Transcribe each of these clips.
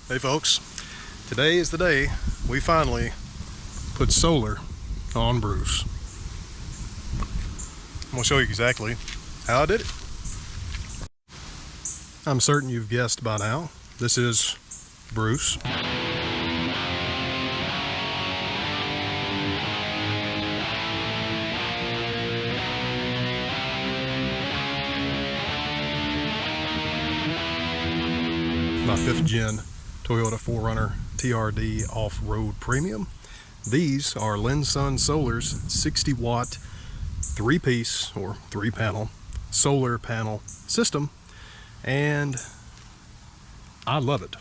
Hey folks, today is the day we finally put solar on Bruce. I'm going to show you exactly how I did it. I'm certain you've guessed by now, this is Bruce. My 5th gen Toyota 4Runner TRD Off-Road Premium. These are Lensun Solar's 60 watt 3-piece or 3-panel solar panel system, and I love it.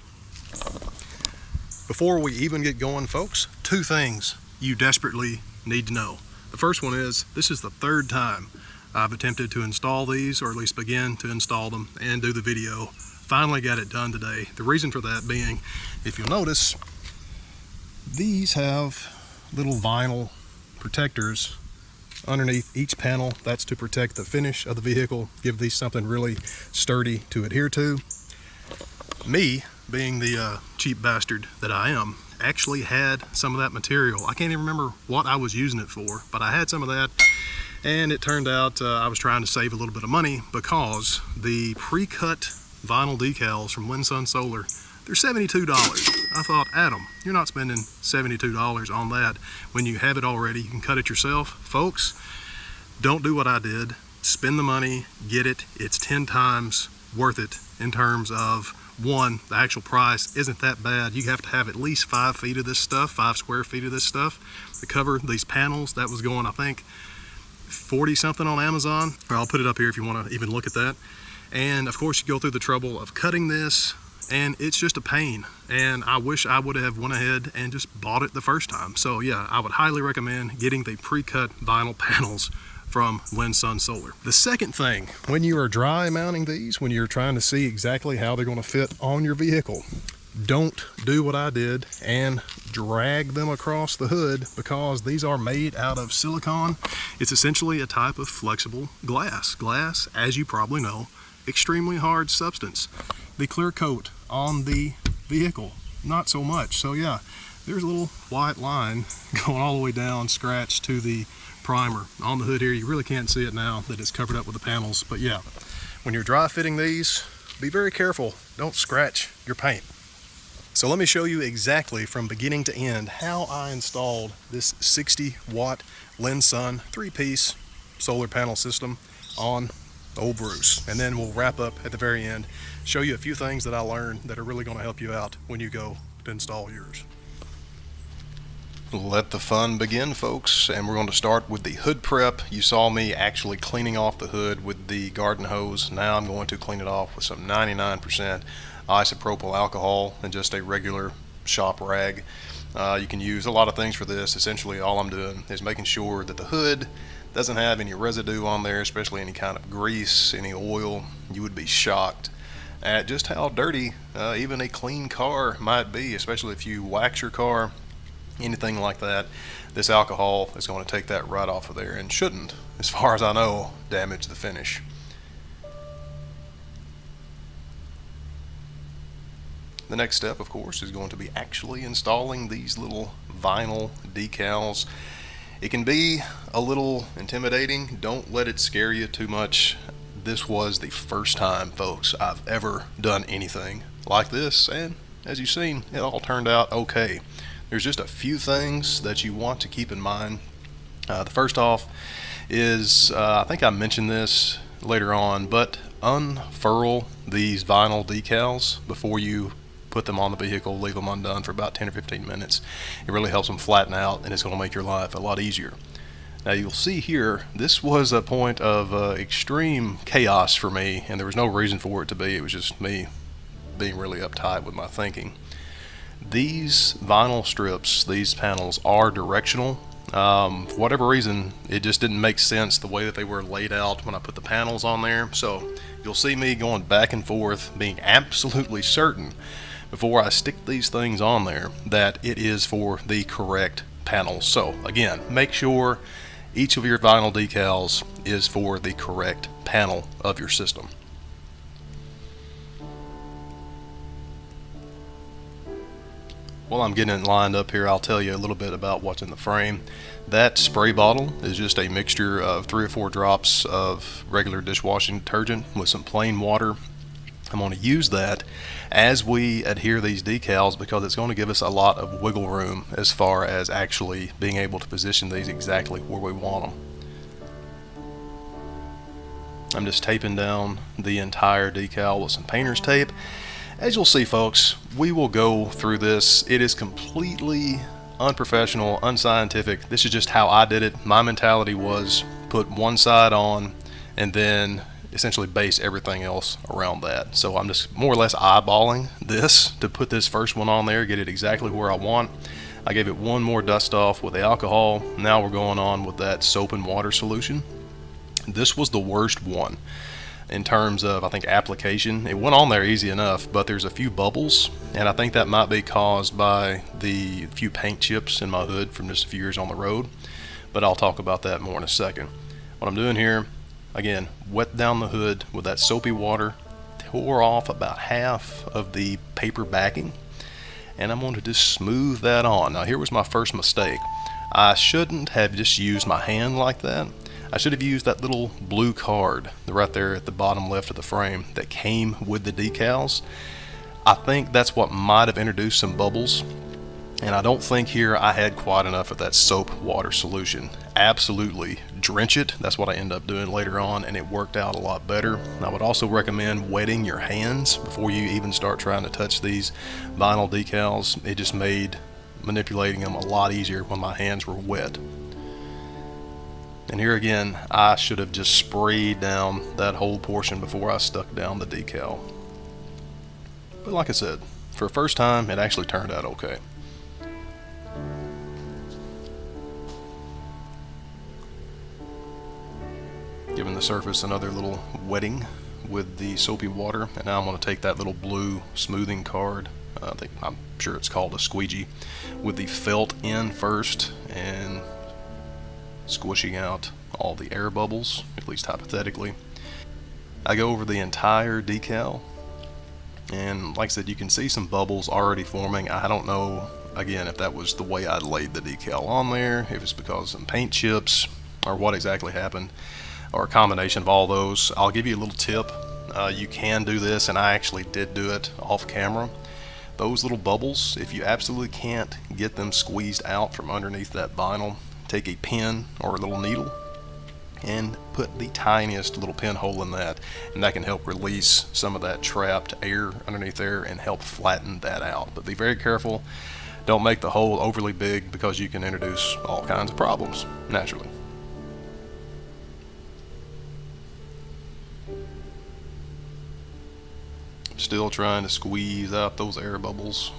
Before we even get going, folks, 2 things you desperately need to know. The first one is, this is the 3rd time I've attempted to install these, or at least begin to install them and do the video. Finally got it done today. The reason for that being, if you'll notice, these have little vinyl protectors underneath each panel. That's to protect the finish of the vehicle, give these something really sturdy to adhere to. Me, being the cheap bastard that I am, actually had some of that material. I can't even remember what I was using it for, but I had some of that, and it turned out I was trying to save a little bit of money because the pre-cut vinyl decals from Lensun Solar, they're $72. I thought, Adam, you're not spending $72 on that when you have it already. You can cut it yourself. Folks, don't do what I did. Spend the money, get it. It's 10 times worth it in terms of, one, the actual price isn't that bad. You have to have at least 5 feet of this stuff, 5 square feet of this stuff to cover these panels. That was going, I think, 40 something on Amazon. I'll put it up here if you want to even look at that. And of course you go through the trouble of cutting this, and it's just a pain, and I wish I would have went ahead and just bought it the first time. So yeah, I would highly recommend getting the pre-cut vinyl panels from Lensun Solar. The second thing, when you are dry mounting these, when you're trying to see exactly how they're going to fit on your vehicle, don't do what I did and drag them across the hood, because these are made out of silicone. It's essentially a type of flexible glass. Glass, as you probably know, extremely hard substance. The clear coat on the vehicle, not so much. So yeah, there's a little white line going all the way down, scratched to the primer on the hood here. You really can't see it now that it's covered up with the panels, but yeah, when you're dry fitting these, be very careful. Don't scratch your paint. So let me show you exactly from beginning to end how I installed this 60 watt Lensun 3-piece solar panel system on old Bruce, and then we'll wrap up at the very end, show you a few things that I learned that are really going to help you out when you go to install yours. Let the fun begin, folks, and we're going to start with the hood prep. You saw me actually cleaning off the hood with the garden hose. Now I'm going to clean it off with some 99% isopropyl alcohol and just a regular shop rag. You can use a lot of things for this. Essentially all I'm doing is making sure that the hood doesn't have any residue on there, especially any kind of grease, any oil. You would be shocked at just how dirty even a clean car might be, especially if you wax your car, anything like that. This alcohol is going to take that right off of there and shouldn't, as far as I know, damage the finish. The next step, of course, is going to be actually installing these little vinyl decals. It can be a little intimidating. Don't let it scare you too much. This was the first time, folks, I've ever done anything like this, and as you've seen, it all turned out okay. There's just a few things that you want to keep in mind. The first off is, I think I mentioned this later on, but unfurl these vinyl decals before you put them on the vehicle. Leave them undone for about 10 or 15 minutes. It really helps them flatten out, and it's going to make your life a lot easier. Now you'll see here, this was a point of extreme chaos for me, and there was no reason for it to be. It was just me being really uptight with my thinking. These vinyl strips, these panels, are directional. For whatever reason, it just didn't make sense the way that they were laid out when I put the panels on there. So you'll see me going back and forth, being absolutely certain before I stick these things on there that it is for the correct panels. So again, make sure each of your vinyl decals is for the correct panel of your system. While I'm getting it lined up here, I'll tell you a little bit about what's in the frame. That spray bottle is just a mixture of 3 or 4 drops of regular dishwashing detergent with some plain water. I'm going to use that as we adhere these decals because it's going to give us a lot of wiggle room as far as actually being able to position these exactly where we want them. I'm just taping down the entire decal with some painter's tape. As you'll see, folks, we will go through this. It is completely unprofessional, unscientific. This is just how I did it. My mentality was put one side on and then essentially base everything else around that. So I'm just more or less eyeballing this to put this first one on there, get it exactly where I want. I gave it one more dust off with the alcohol. Now we're going on with that soap and water solution. This was the worst one in terms of, I think, application. It went on there easy enough, but there's a few bubbles, and I think that might be caused by the few paint chips in my hood from just a few years on the road, but I'll talk about that more in a second. What I'm doing here, again, wet down the hood with that soapy water, tore off about half of the paper backing, and I'm going to just smooth that on. Now here was my first mistake. I shouldn't have just used my hand like that. I should have used that little blue card right there at the bottom left of the frame that came with the decals. I think that's what might have introduced some bubbles, and I don't think here I had quite enough of that soap water solution. Absolutely drench it. That's what I end up doing later on, and it worked out a lot better. I would also recommend wetting your hands before you even start trying to touch these vinyl decals. It just made manipulating them a lot easier when my hands were wet. And here again, I should have just sprayed down that whole portion before I stuck down the decal. But like I said, for a first time, it actually turned out okay. Giving the surface another little wetting with the soapy water, and now I'm going to take that little blue smoothing card, I'm sure it's called a squeegee, with the felt end first and squishing out all the air bubbles, at least hypothetically. I go over the entire decal, and like I said, you can see some bubbles already forming. I don't know, again, if that was the way I laid the decal on there, if it's because of some paint chips, or what exactly happened, or a combination of all those. I'll give you a little tip. You can do this, and I actually did do it off camera. Those little bubbles, if you absolutely can't get them squeezed out from underneath that vinyl, take a pin or a little needle and put the tiniest little pinhole in that, and that can help release some of that trapped air underneath there and help flatten that out. But be very careful. Don't make the hole overly big because you can introduce all kinds of problems naturally. Still trying to squeeze out those air bubbles.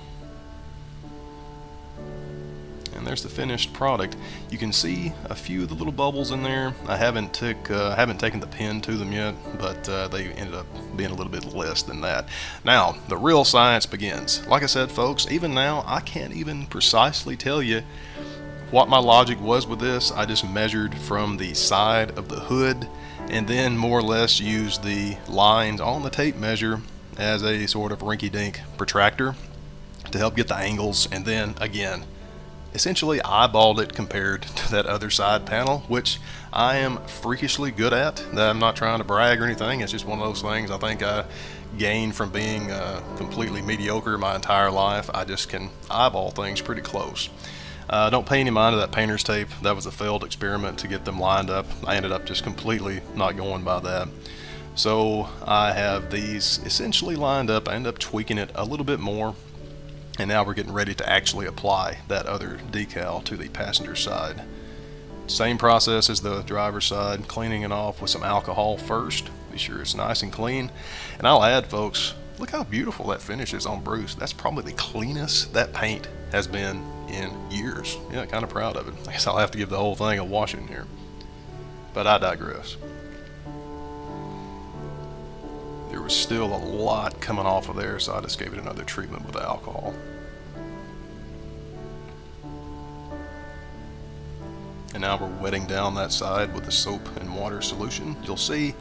And there's the finished product. You can see a few of the little bubbles in there. I haven't taken the pen to them yet, but they ended up being a little bit less than that. Now, the real science begins. Like I said, folks, even now, I can't even precisely tell you what my logic was with this. I just measured from the side of the hood and then more or less used the lines on the tape measure as a sort of rinky-dink protractor to help get the angles, and then again essentially eyeballed it compared to that other side panel, which I am freakishly good at. I'm not trying to brag or anything. It's just one of those things I think I gained from being completely mediocre my entire life. I just can eyeball things pretty close. Don't pay any mind to that painter's tape. That was a failed experiment to get them lined up. I ended up just completely not going by that. So I have these essentially lined up. I end up tweaking it a little bit more, and now we're getting ready to actually apply that other decal to the passenger side. Same process as the driver's side, cleaning it off with some alcohol first. Be sure it's nice and clean. And I'll add, folks, look how beautiful that finish is on Bruce. That's probably the cleanest that paint has been in years. Yeah, kind of proud of it. I guess I'll have to give the whole thing a washing here, but I digress. There was still a lot coming off of there, so I just gave it another treatment with alcohol. And now we're wetting down that side with the soap and water solution. You'll see,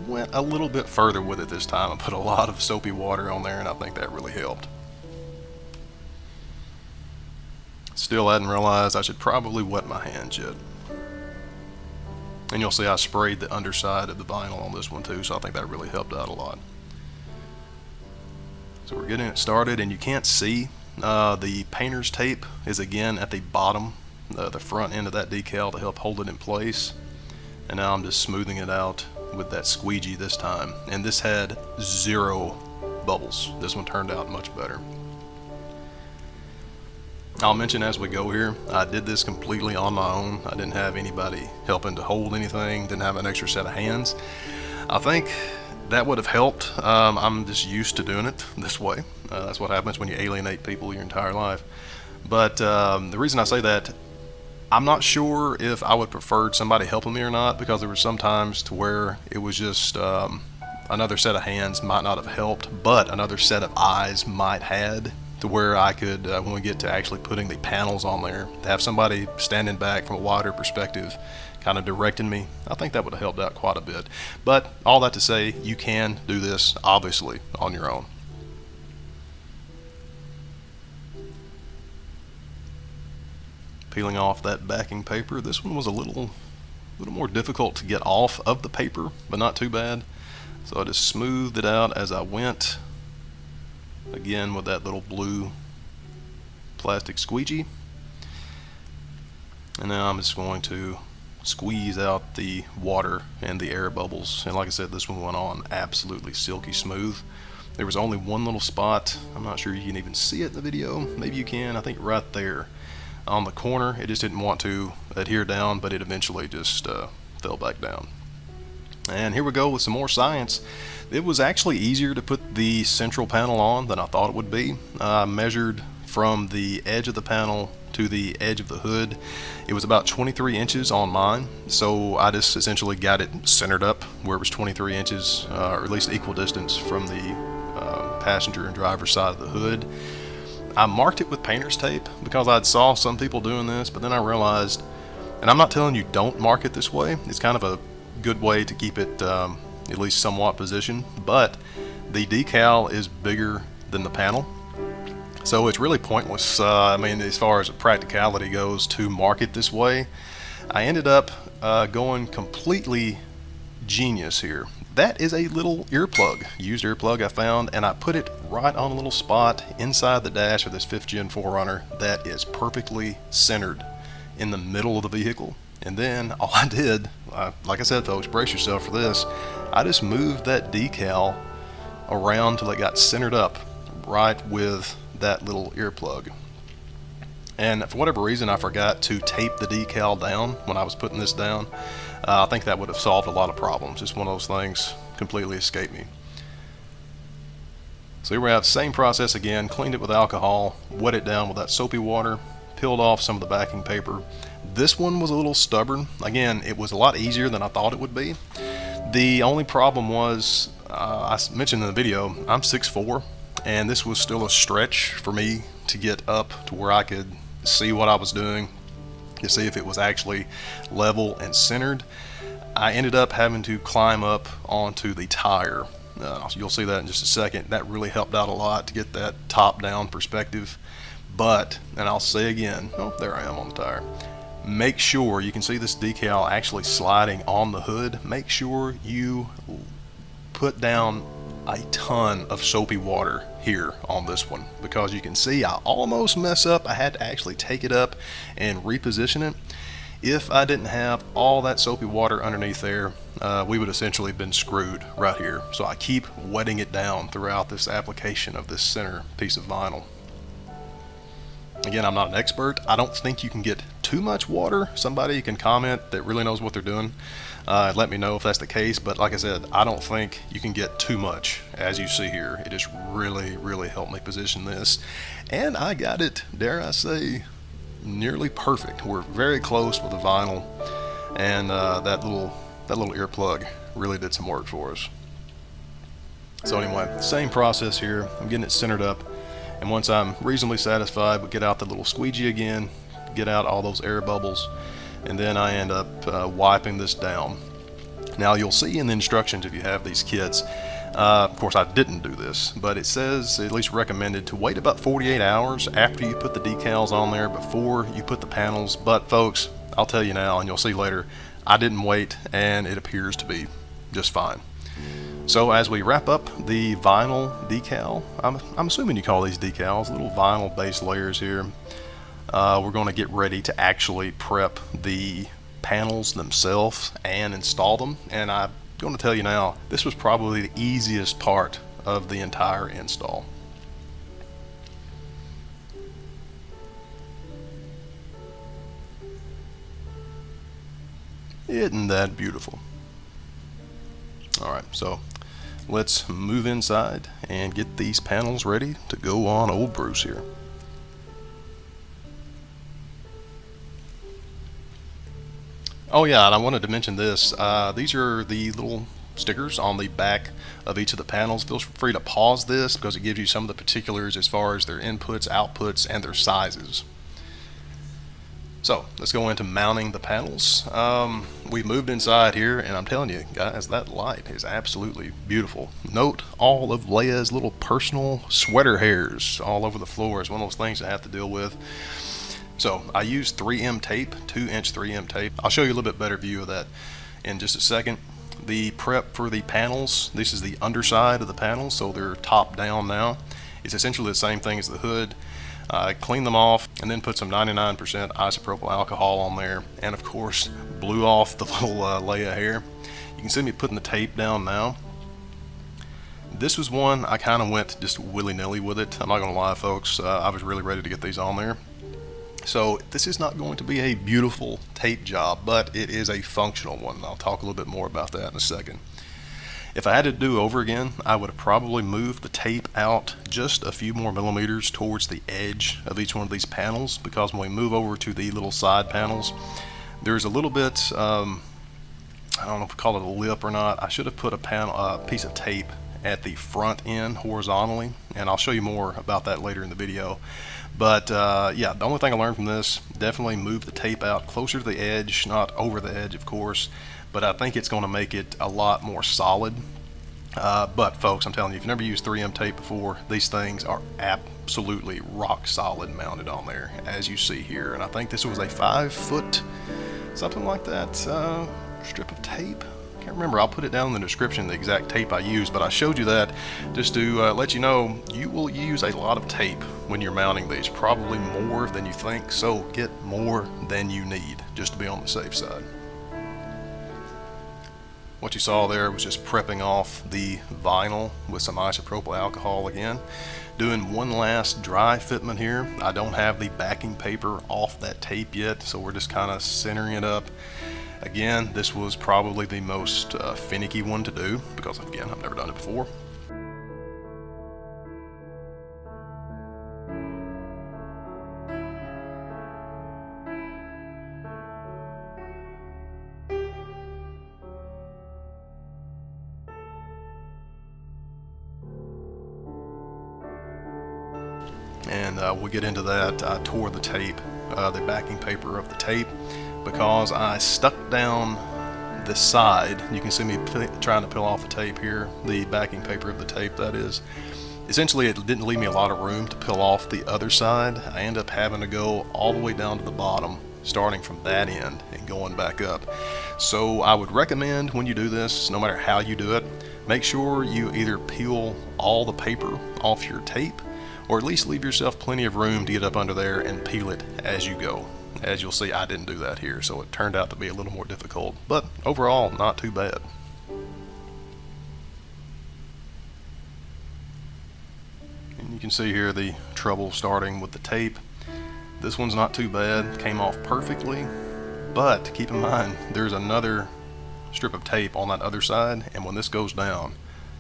went a little bit further with it this time. I put a lot of soapy water on there, and I think that really helped. Still hadn't realized I should probably wet my hands yet. And you'll see I sprayed the underside of the vinyl on this one too, so I think that really helped out a lot. So we're getting it started, and you can't see the painter's tape is again at the bottom, the front end of that decal to help hold it in place. And now I'm just smoothing it out with that squeegee this time, and this had 0 bubbles. This one turned out much better. I'll mention as we go here, I did this completely on my own. I didn't have anybody helping to hold anything, didn't have an extra set of hands. I think that would have helped. I'm just used to doing it this way. That's what happens when you alienate people your entire life. But the reason I say that, I'm not sure if I would prefer somebody helping me or not, because there were some times to where it was just another set of hands might not have helped, but another set of eyes might had, to where I could, when we get to actually putting the panels on there, to have somebody standing back from a wider perspective kind of directing me. I think that would have helped out quite a bit. But all that to say, you can do this obviously on your own. Peeling off that backing paper. This one was a little more difficult to get off of the paper, but not too bad. So I just smoothed it out as I went, again with that little blue plastic squeegee. And now I'm just going to squeeze out the water and the air bubbles. And like I said, this one went on absolutely silky smooth. There was only one little spot, I'm not sure you can even see it in the video, maybe you can, I think right there on the corner. It just didn't want to adhere down, but it eventually just fell back down. And here we go with some more science. It was actually easier to put the central panel on than I thought it would be. I measured from the edge of the panel to the edge of the hood. It was about 23 inches on mine, so I just essentially got it centered up where it was 23 inches, or at least equal distance from the passenger and driver side of the hood. I marked it with painter's tape because I'd saw some people doing this, but then I realized, and I'm not telling you don't mark it this way, it's kind of a good way to keep it at least somewhat positioned, but the decal is bigger than the panel, so it's really pointless. I mean, as far as practicality goes, to mark it this way. I ended up going completely genius here. That is a little earplug, used earplug I found, and I put it right on a little spot inside the dash of this 5th gen 4Runner that is perfectly centered in the middle of the vehicle. And then all I did, like I said folks, brace yourself for this, I just moved that decal around till it got centered up right with that little earplug. And for whatever reason I forgot to tape the decal down when I was putting this down. I think that would have solved a lot of problems. Just one of those things completely escaped me. So here we have the same process again, cleaned it with alcohol, wet it down with that soapy water, peeled off some of the backing paper. This one was a little stubborn. Again, it was a lot easier than I thought it would be. The only problem was, I mentioned in the video, I'm 6'4", and this was still a stretch for me to get up to where I could see what I was doing, to see if it was actually level and centered. I ended up having to climb up onto the tire. You'll see that in just a second. That really helped out a lot to get that top-down perspective. But, and I'll say again, oh, there I am on the tire. Make sure, you can see this decal actually sliding on the hood. Make sure you put down a ton of soapy water here on this one, because you can see I almost mess up. I had to actually take it up and reposition it. If I didn't have all that soapy water underneath there, we would essentially have been screwed right here. So I keep wetting it down throughout this application of this center piece of vinyl. Again, I'm not an expert. I don't think you can get too much water. Somebody can comment that really knows what they're doing. Let me know if that's the case, but like I said, I don't think you can get too much, as you see here. It just really helped me position this, and I got it, dare I say, nearly perfect. We're very close with the vinyl, and that little earplug really did some work for us. So anyway, same process here. I'm getting it centered up, and once I'm reasonably satisfied, we get out the little squeegee again, get out all those air bubbles, and then I end up wiping this down Now you'll see in the instructions if you have these kits, of course I didn't do this, but it says at least recommended to wait about 48 hours after you put the decals on there before you put the panels. But folks, I'll tell you now, and you'll see later, I didn't wait and it appears to be just fine. So as we wrap up the vinyl decal, I'm assuming you call these decals, little vinyl base layers here, we're going to get ready to actually prep the panels themselves and install them. And I'm going to tell you now, this was probably the easiest part of the entire install. Isn't that beautiful? Alright, so let's move inside and get these panels ready to go on old Bruce here. Oh yeah, and I wanted to mention this. These are the little stickers on the back of each of the panels. Feel free to pause this because it gives you some of the particulars as far as their inputs, outputs, and their sizes. So let's go into mounting the panels. We've moved inside here, and I'm telling you guys, that light is absolutely beautiful. Note all of Leia's little personal sweater hairs all over the floor. It's one of those things I have to deal with. So I used 3M tape, 2-inch 3M tape. I'll show you a little bit better view of that in just a second. The prep for the panels, this is the underside of the panels, so they're top down now. It's essentially the same thing as the hood. Cleaned them off and then put some 99% isopropyl alcohol on there, and of course blew off the little Leia hair. You can see me putting the tape down now. This was one I kind of went just willy-nilly with it. I'm not gonna lie, folks, I was really ready to get these on there. So this is not going to be a beautiful tape job, but it is a functional one. I'll talk a little bit more about that in a second. If I had to do over again, I would have probably moved the tape out just a few more millimeters towards the edge of each one of these panels, because when we move over to the little side panels, there's a little bit, I don't know if we call it a lip or not. I should have put a piece of tape at the front end horizontally, and I'll show you more about that later in the video. But yeah, the only thing I learned from this, definitely move the tape out closer to the edge, not over the edge of course, but I think it's going to make it a lot more solid. But folks, I'm telling you, if you've never used 3M tape before, these things are absolutely rock solid mounted on there, as you see here. And I think this was a 5-foot, something like that, strip of tape. Can't remember. I'll put it down in the description, the exact tape I used, but I showed you that just to let you know you will use a lot of tape when you're mounting these, probably more than you think, so get more than you need just to be on the safe side. What you saw there was just prepping off the vinyl with some isopropyl alcohol again. Doing one last dry fitment here. I don't have the backing paper off that tape yet, so we're just kind of centering it up. Again, this was probably the most finicky one to do because, again, I've never done it before. And we'll get into that. I tore the tape, the backing paper of the tape, because I stuck down the side. You can see me trying to peel off the tape here, the backing paper of the tape, that is. Essentially, it didn't leave me a lot of room to peel off the other side. I ended up having to go all the way down to the bottom, starting from that end and going back up. So I would recommend when you do this, no matter how you do it, make sure you either peel all the paper off your tape, or at least leave yourself plenty of room to get up under there and peel it as you go. As you'll see, I didn't do that here, so it turned out to be a little more difficult, but overall, not too bad. And you can see here the trouble starting with the tape. This one's not too bad, came off perfectly, but keep in mind, there's another strip of tape on that other side, and when this goes down,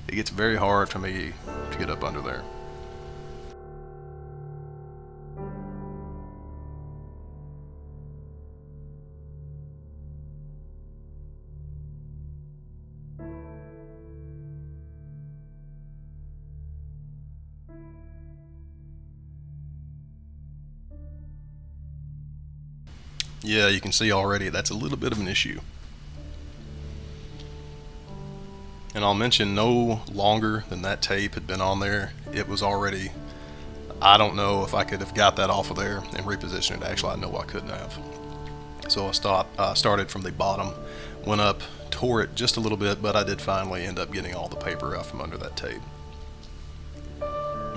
it gets very hard for me to get up under there. Yeah, you can see already that's a little bit of an issue. And I'll mention no longer than that tape had been on there. It was already, I don't know if I could have got that off of there and repositioned it. Actually, I know I couldn't have. So I started from the bottom, went up, tore it just a little bit, but I did finally end up getting all the paper out from under that tape.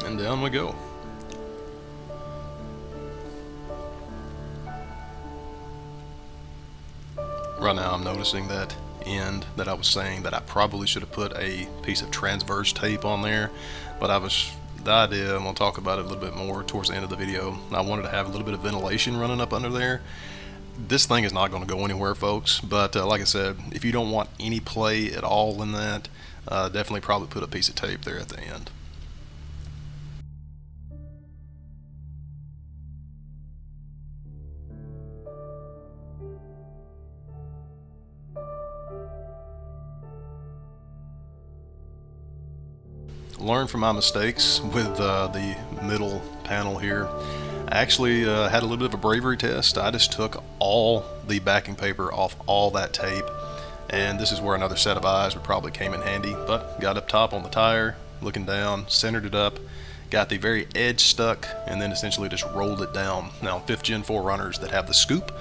And down we go. Right now I'm noticing that end that I was saying that I probably should have put a piece of transverse tape on there, but the idea, I'm going to talk about it a little bit more towards the end of the video. I wanted to have a little bit of ventilation running up under there. This thing is not going to go anywhere, folks, but like I said, if you don't want any play at all in that, definitely probably put a piece of tape there at the end. Learn from my mistakes with the middle panel here. I actually had a little bit of a bravery test. I just took all the backing paper off all that tape, and this is where another set of eyes would probably came in handy, but got up top on the tire, looking down, centered it up, got the very edge stuck, and then essentially just rolled it down. Now 5th gen 4Runners that have the scoop,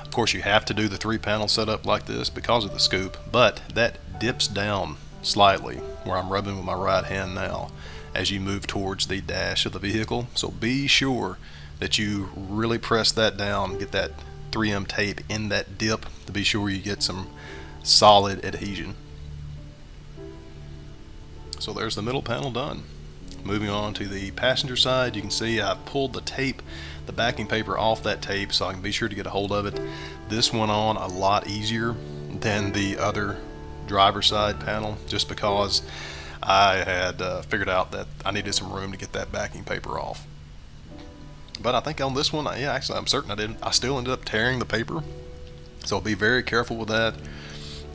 of course you have to do the 3-panel setup like this because of the scoop, but that dips down slightly where I'm rubbing with my right hand now as you move towards the dash of the vehicle. So be sure that you really press that down, get that 3M tape in that dip to be sure you get some solid adhesion. So there's the middle panel done. Moving on to the passenger side, you can see I pulled the tape, the backing paper off that tape so I can be sure to get a hold of it. This went on a lot easier than the other driver's side panel, just because I had figured out that I needed some room to get that backing paper off. But I think on this one, yeah, actually I'm certain I didn't. I still ended up tearing the paper, so be very careful with that.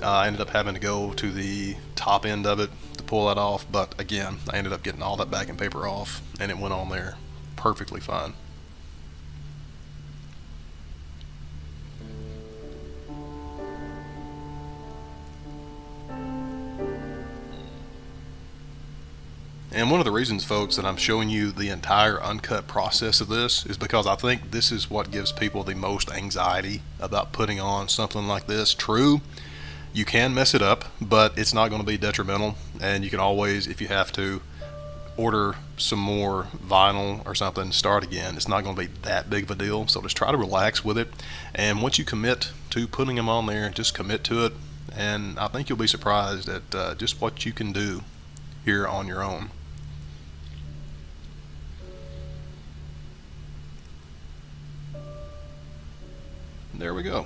I ended up having to go to the top end of it to pull that off, but again, I ended up getting all that backing paper off and it went on there perfectly fine. And one of the reasons, folks, that I'm showing you the entire uncut process of this is because I think this is what gives people the most anxiety about putting on something like this. True, you can mess it up, but it's not going to be detrimental, and you can always, if you have to, order some more vinyl or something, start again. It's not going to be that big of a deal, so just try to relax with it, and once you commit to putting them on there, just commit to it, and I think you'll be surprised at just what you can do here on your own. There we go.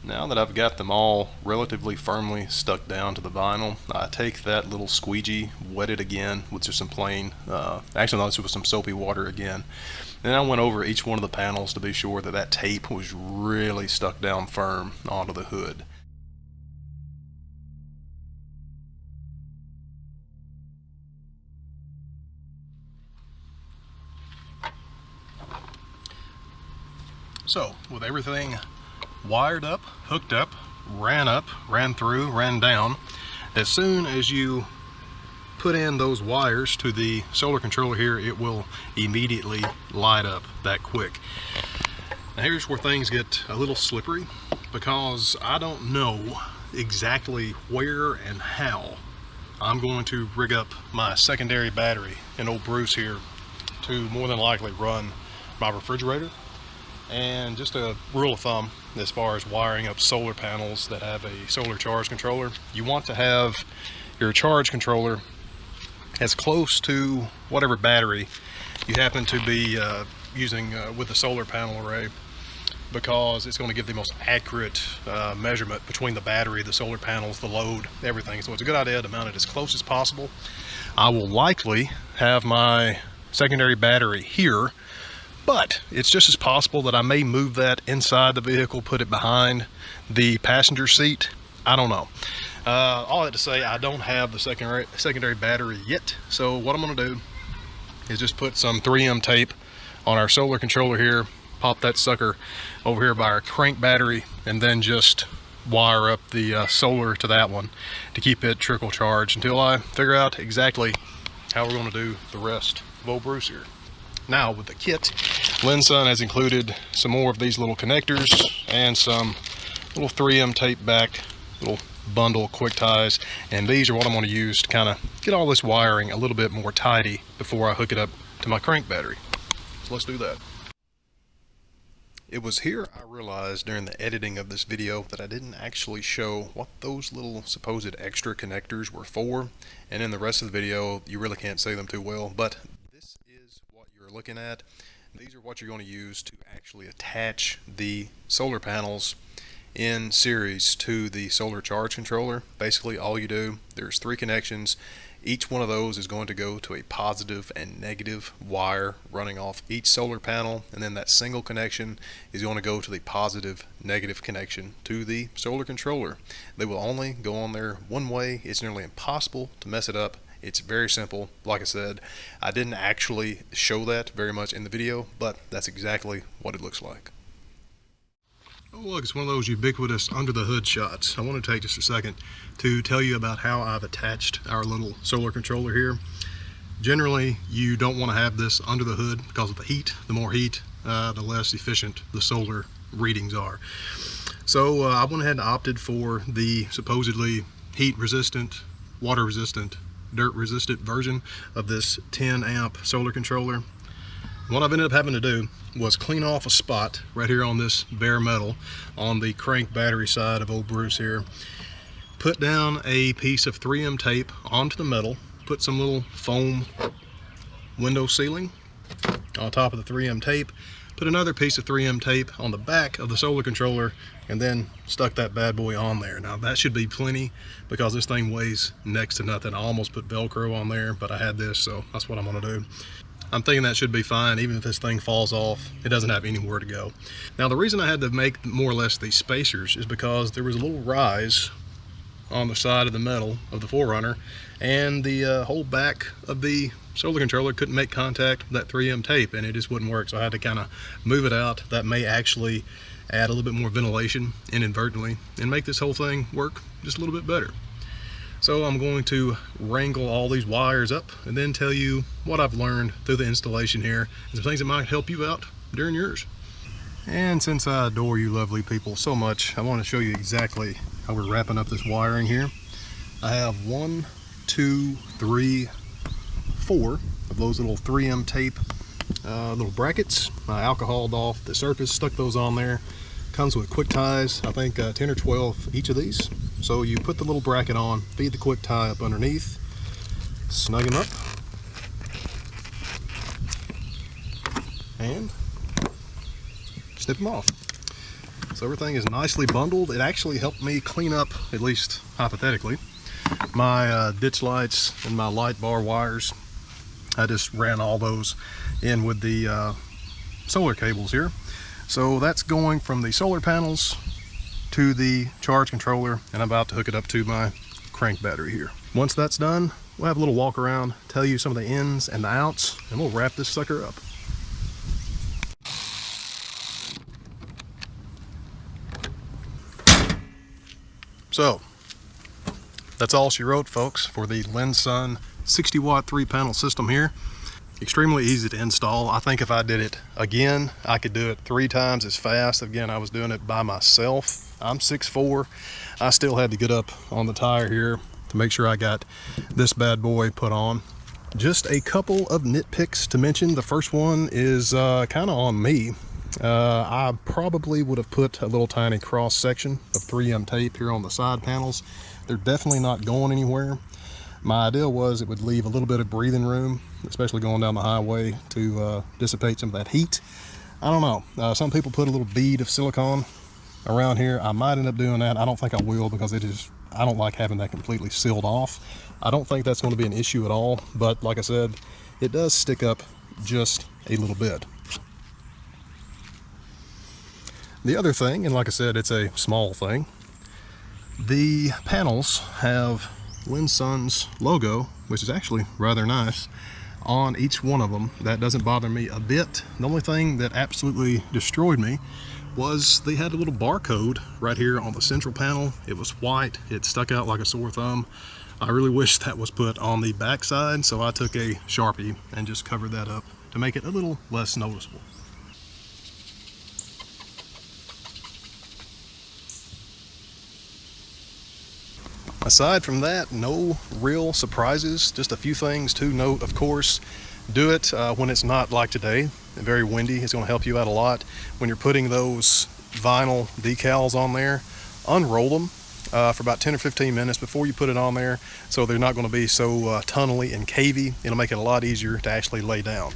Now that I've got them all relatively firmly stuck down to the vinyl, I take that little squeegee, wet it again with just some plain, actually no, this was some soapy water again. Then I went over each one of the panels to be sure that that tape was really stuck down firm onto the hood. So, with everything wired up, hooked up, ran through, ran down, as soon as you put in those wires to the solar controller here, it will immediately light up that quick. Now here's where things get a little slippery, because I don't know exactly where and how I'm going to rig up my secondary battery in old Bruce here to more than likely run my refrigerator. And just a rule of thumb as far as wiring up solar panels that have a solar charge controller, you want to have your charge controller as close to whatever battery you happen to be using with the solar panel array, because it's going to give the most accurate measurement between the battery, the solar panels, the load, everything. So it's a good idea to mount it as close as possible. I will likely have my secondary battery here But it's just as possible that I may move that inside the vehicle, put it behind the passenger seat. I don't know. All that to say, I don't have the secondary battery yet. So what I'm gonna do is just put some 3M tape on our solar controller here, pop that sucker over here by our crank battery, and then just wire up the solar to that one to keep it trickle charged until I figure out exactly how we're going to do the rest of old Bruce here. Now with the kit, Lensun has included some more of these little connectors and some little 3M tape back little bundle quick ties, and these are what I'm going to use to kind of get all this wiring a little bit more tidy before I hook it up to my crank battery. So let's do that. It was here I realized during the editing of this video that I didn't actually show what those little supposed extra connectors were for, and in the rest of the video you really can't see them too well, but this is what you're looking at. These are what you're going to use to actually attach the solar panels in series to the solar charge controller. Basically all you do, there's 3 connections. Each one of those is going to go to a positive and negative wire running off each solar panel, and then that single connection is going to go to the positive negative connection to the solar controller. They will only go on there one way. It's nearly impossible to mess it up. It's very simple. Like I said, I didn't actually show that very much in the video, but that's exactly what it looks like. Oh look, it's one of those ubiquitous under the hood shots. I want to take just a second to tell you about how I've attached our little solar controller here. Generally, you don't want to have this under the hood because of the heat. The more heat, the less efficient the solar readings are. So I went ahead and opted for the supposedly heat resistant, water resistant, dirt resistant version of this 10 amp solar controller. What I've ended up having to do was clean off a spot right here on this bare metal on the crank battery side of old Bruce here, put down a piece of 3M tape onto the metal, put some little foam window sealing on top of the 3M tape, put another piece of 3M tape on the back of the solar controller, and then stuck that bad boy on there. Now that should be plenty because this thing weighs next to nothing. I almost put Velcro on there, but I had this, so that's what I'm gonna do. I'm thinking that should be fine. Even if this thing falls off, it doesn't have anywhere to go. Now the reason I had to make more or less these spacers is because there was a little rise on the side of the metal of the 4Runner, and the whole back of the solar controller couldn't make contact with that 3M tape, and it just wouldn't work. So I had to kind of move it out. That may actually add a little bit more ventilation inadvertently and make this whole thing work just a little bit better. So I'm going to wrangle all these wires up and then tell you what I've learned through the installation here and some things that might help you out during yours. And since I adore you lovely people so much, I want to show you exactly how we're wrapping up this wiring here. I have 1, 2, 3, 4 of those little 3M tape little brackets. I alcoholed off the surface, stuck those on there. Comes with quick ties, I think 10 or 12 each of these. So you put the little bracket on, feed the quick tie up underneath, snug them up, and snip them off. So everything is nicely bundled. It actually helped me clean up, at least hypothetically, my ditch lights and my light bar wires. I just ran all those in with the solar cables here. So that's going from the solar panels to the charge controller, and I'm about to hook it up to my crank battery here. Once that's done, we'll have a little walk around, tell you some of the ins and the outs, and we'll wrap this sucker up. So that's all she wrote, folks, for the Lensun 60 watt 3-panel system here. Extremely easy to install. I think if I did it again, I could do it 3 times as fast. Again, I was doing it by myself. I'm 6'4". I still had to get up on the tire here to make sure I got this bad boy put on. Just a couple of nitpicks to mention. The first one is kind of on me. I probably would have put a little tiny cross section of 3M tape here on the side panels. They're definitely not going anywhere. My idea was it would leave a little bit of breathing room, especially going down the highway, to dissipate some of that heat. I don't know. Some people put a little bead of silicone around here. I might end up doing that. I don't think I will, because I don't like having that completely sealed off. I don't think that's going to be an issue at all, but like I said, it does stick up just a little bit. The other thing, and like I said, it's a small thing, the panels have Lensun's logo, which is actually rather nice, on each one of them. That doesn't bother me a bit. The only thing that absolutely destroyed me was they had a little barcode right here on the central panel. It was white, it stuck out like a sore thumb. I really wish that was put on the back side, so I took a Sharpie and just covered that up to make it a little less noticeable. Aside from that, no real surprises. Just a few things to note, of course. Do it when it's not like today, very windy. It's going to help you out a lot. When you're putting those vinyl decals on there, unroll them for about 10 or 15 minutes before you put it on there, so they're not going to be so tunnely and cavey. It'll make it a lot easier to actually lay down.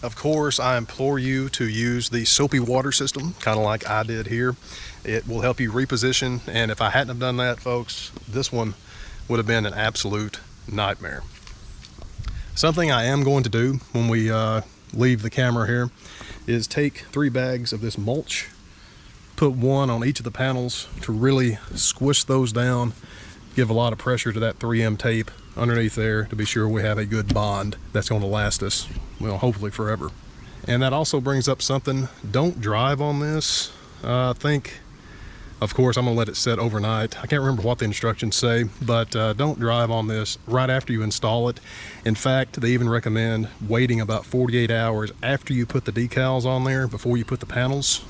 Of course, I implore you to use the soapy water system, kind of like I did here. It will help you reposition, and if I hadn't have done that, folks, this one would have been an absolute nightmare. Something I am going to do when we leave the camera here is take 3 bags of this mulch, put one on each of the panels to really squish those down, give a lot of pressure to that 3M tape underneath there to be sure we have a good bond that's going to last us, well, hopefully forever. And that also brings up something: don't drive on this. Of course, I'm gonna let it set overnight. I can't remember what the instructions say, but don't drive on this right after you install it. In fact, they even recommend waiting about 48 hours after you put the decals on there before you put the panels.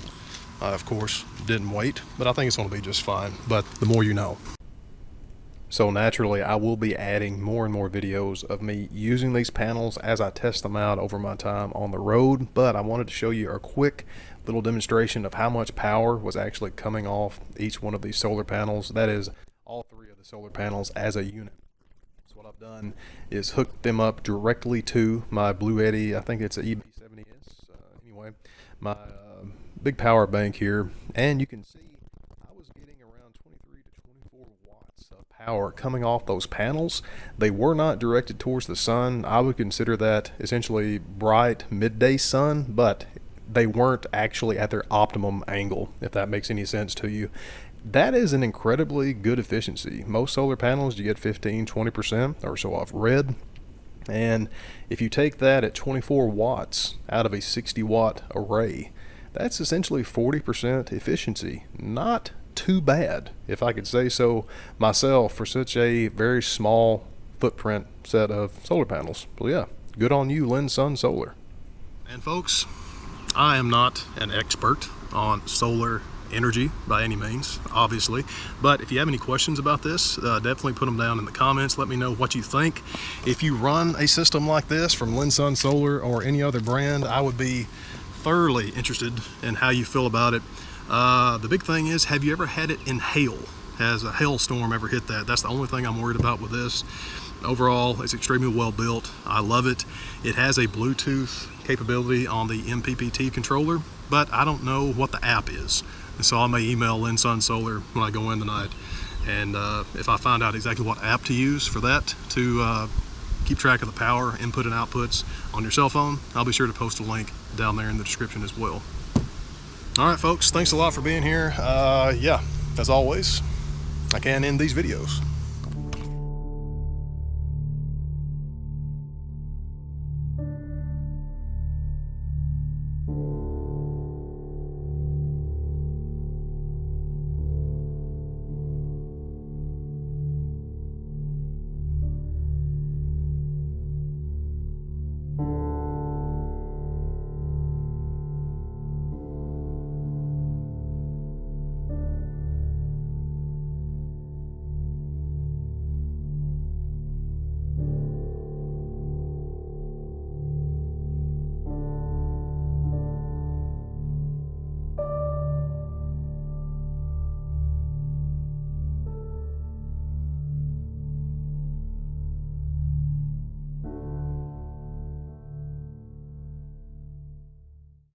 I, of course, didn't wait, but I think it's gonna be just fine. But the more you know. So naturally, I will be adding more and more videos of me using these panels as I test them out over my time on the road, but I wanted to show you a quick little demonstration of how much power was actually coming off each one of these solar panels. That is, all 3 of the solar panels as a unit. So what I've done is hooked them up directly to my Blue Eddy, I think it's an EB70S, anyway, my big power bank here, and you can see I was getting around 23 to 24 watts of power coming off those panels. They were not directed towards the sun. I would consider that essentially bright midday sun, but they weren't actually at their optimum angle, if that makes any sense to you. That is an incredibly good efficiency. Most solar panels, you get 15-20% or so off red. And if you take that at 24 watts out of a 60 watt array, that's essentially 40% efficiency. Not too bad, if I could say so myself, for such a very small footprint set of solar panels. So yeah, good on you, Lensun Solar. And folks, I am not an expert on solar energy by any means, obviously, but if you have any questions about this, definitely put them down in the comments. Let me know what you think. If you run a system like this from Lensun Solar or any other brand, I would be thoroughly interested in how you feel about it. The big thing is, have you ever had it in hail? Has a hailstorm ever hit that? That's the only thing I'm worried about with this. Overall, it's extremely well built. I love it. It has a Bluetooth capability on the MPPT controller, but I don't know what the app is. And so I may email Lensun Solar when I go in tonight. And if I find out exactly what app to use for that to keep track of the power input and outputs on your cell phone, I'll be sure to post a link down there in the description as well. All right, folks, thanks a lot for being here. Yeah, as always, I can end these videos.